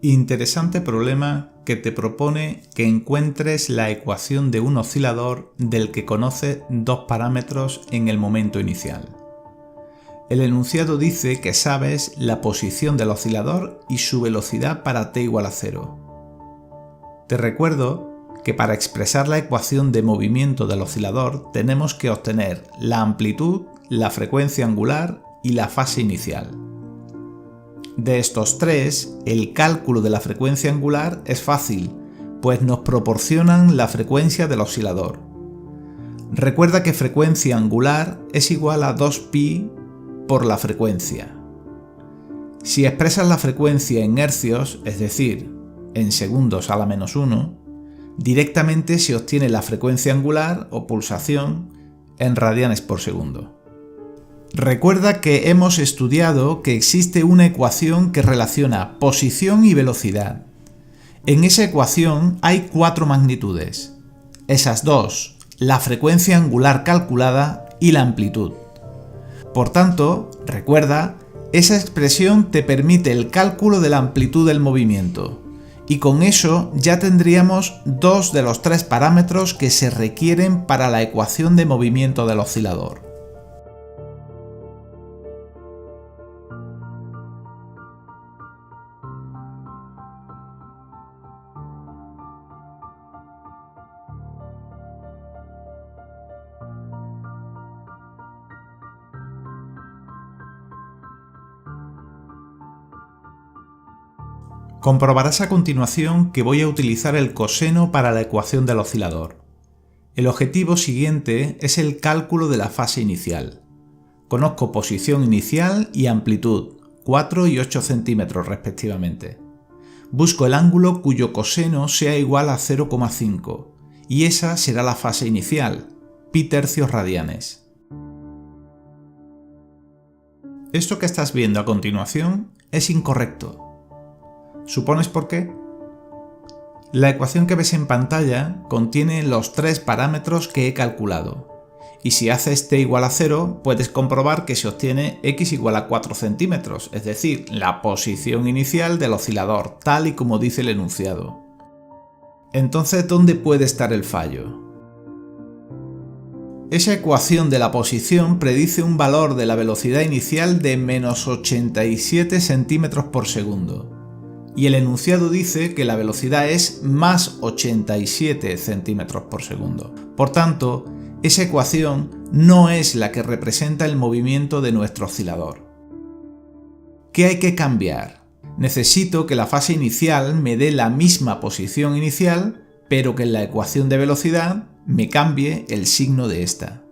Interesante problema que te propone que encuentres la ecuación de un oscilador del que conoces dos parámetros en el momento inicial. El enunciado dice que sabes la posición del oscilador y su velocidad para t igual a 0. Te recuerdo que para expresar la ecuación de movimiento del oscilador tenemos que obtener la amplitud, la frecuencia angular y la fase inicial. De estos tres, el cálculo de la frecuencia angular es fácil, pues nos proporcionan la frecuencia del oscilador. Recuerda que frecuencia angular es igual a 2π por la frecuencia. Si expresas la frecuencia en hercios, es decir, en segundos a la menos 1, directamente se obtiene la frecuencia angular o pulsación en radianes por segundo. Recuerda que hemos estudiado que existe una ecuación que relaciona posición y velocidad. En esa ecuación hay 4 magnitudes. Esas dos, la frecuencia angular calculada y la amplitud. Por tanto, recuerda, esa expresión te permite el cálculo de la amplitud del movimiento. Y con eso ya tendríamos 2 de los 3 parámetros que se requieren para la ecuación de movimiento del oscilador. Comprobarás a continuación que voy a utilizar el coseno para la ecuación del oscilador. El objetivo siguiente es el cálculo de la fase inicial. Conozco posición inicial y amplitud, 4 y 8 centímetros respectivamente. Busco el ángulo cuyo coseno sea igual a 0,5 y esa será la fase inicial, pi tercios radianes. Esto que estás viendo a continuación es incorrecto. ¿Supones por qué? La ecuación que ves en pantalla contiene los 3 parámetros que he calculado, y si haces t igual a 0, puedes comprobar que se obtiene x igual a 4 centímetros, es decir, la posición inicial del oscilador, tal y como dice el enunciado. Entonces, ¿dónde puede estar el fallo? Esa ecuación de la posición predice un valor de la velocidad inicial de menos 87 centímetros por segundo. Y el enunciado dice que la velocidad es más 87 centímetros por segundo. Por tanto, esa ecuación no es la que representa el movimiento de nuestro oscilador. ¿Qué hay que cambiar? Necesito que la fase inicial me dé la misma posición inicial, pero que en la ecuación de velocidad me cambie el signo de esta.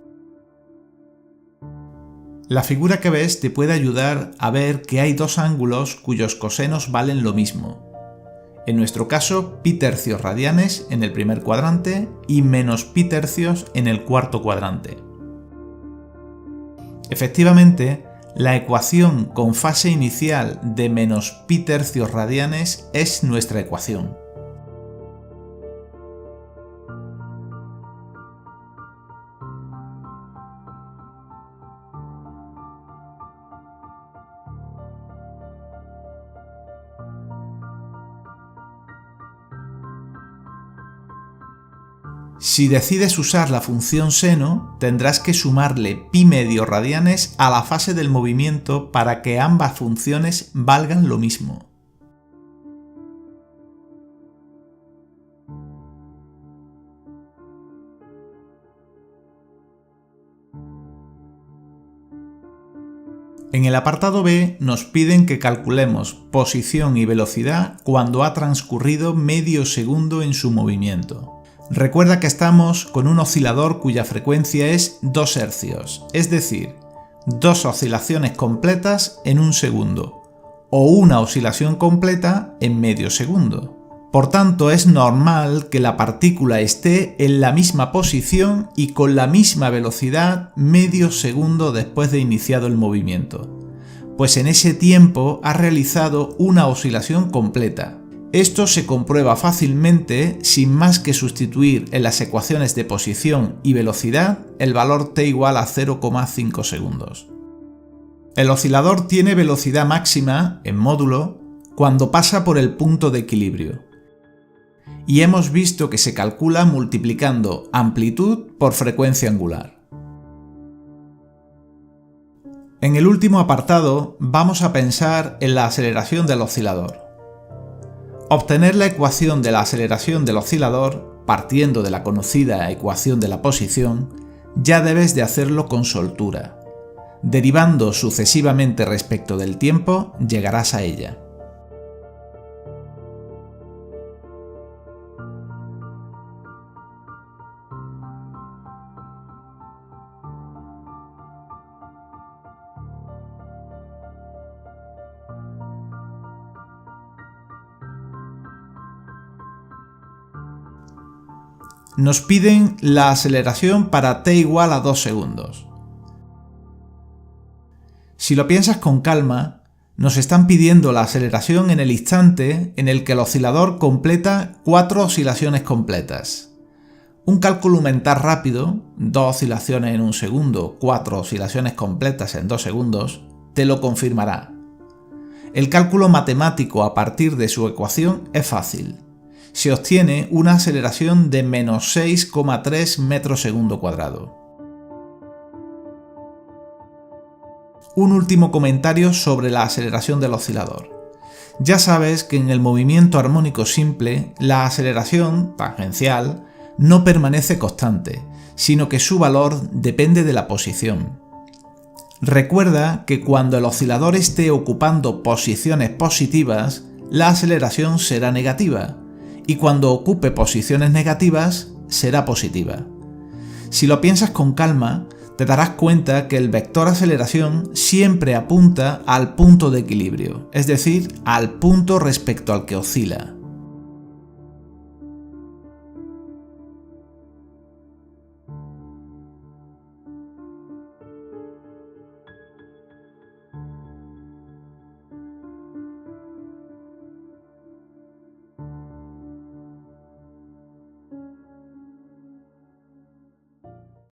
La figura que ves te puede ayudar a ver que hay 2 ángulos cuyos cosenos valen lo mismo. En nuestro caso, pi tercios radianes en el primer cuadrante y menos pi tercios en el cuarto cuadrante. Efectivamente, la ecuación con fase inicial de menos pi tercios radianes es nuestra ecuación. Si decides usar la función seno, tendrás que sumarle pi medio radianes a la fase del movimiento para que ambas funciones valgan lo mismo. En el apartado B nos piden que calculemos posición y velocidad cuando ha transcurrido medio segundo en su movimiento. Recuerda que estamos con un oscilador cuya frecuencia es 2 hercios, es decir, 2 oscilaciones completas en un segundo, o una oscilación completa en medio segundo. Por tanto, es normal que la partícula esté en la misma posición y con la misma velocidad medio segundo después de iniciado el movimiento, pues en ese tiempo ha realizado una oscilación completa. Esto se comprueba fácilmente sin más que sustituir en las ecuaciones de posición y velocidad el valor t igual a 0,5 segundos. El oscilador tiene velocidad máxima, en módulo, cuando pasa por el punto de equilibrio. Y hemos visto que se calcula multiplicando amplitud por frecuencia angular. En el último apartado vamos a pensar en la aceleración del oscilador. Obtener la ecuación de la aceleración del oscilador, partiendo de la conocida ecuación de la posición, ya debes de hacerlo con soltura. Derivando sucesivamente respecto del tiempo, llegarás a ella. Nos piden la aceleración para t igual a 2 segundos. Si lo piensas con calma, nos están pidiendo la aceleración en el instante en el que el oscilador completa 4 oscilaciones completas. Un cálculo mental rápido, 2 oscilaciones en 1 segundo, 4 oscilaciones completas en 2 segundos, te lo confirmará. El cálculo matemático a partir de su ecuación es fácil. Se obtiene una aceleración de menos 6,3 metros segundo cuadrado. Un último comentario sobre la aceleración del oscilador. Ya sabes que en el movimiento armónico simple, la aceleración tangencial no permanece constante, sino que su valor depende de la posición. Recuerda que cuando el oscilador esté ocupando posiciones positivas, la aceleración será negativa, y cuando ocupe posiciones negativas, será positiva. Si lo piensas con calma, te darás cuenta que el vector aceleración siempre apunta al punto de equilibrio, es decir, al punto respecto al que oscila.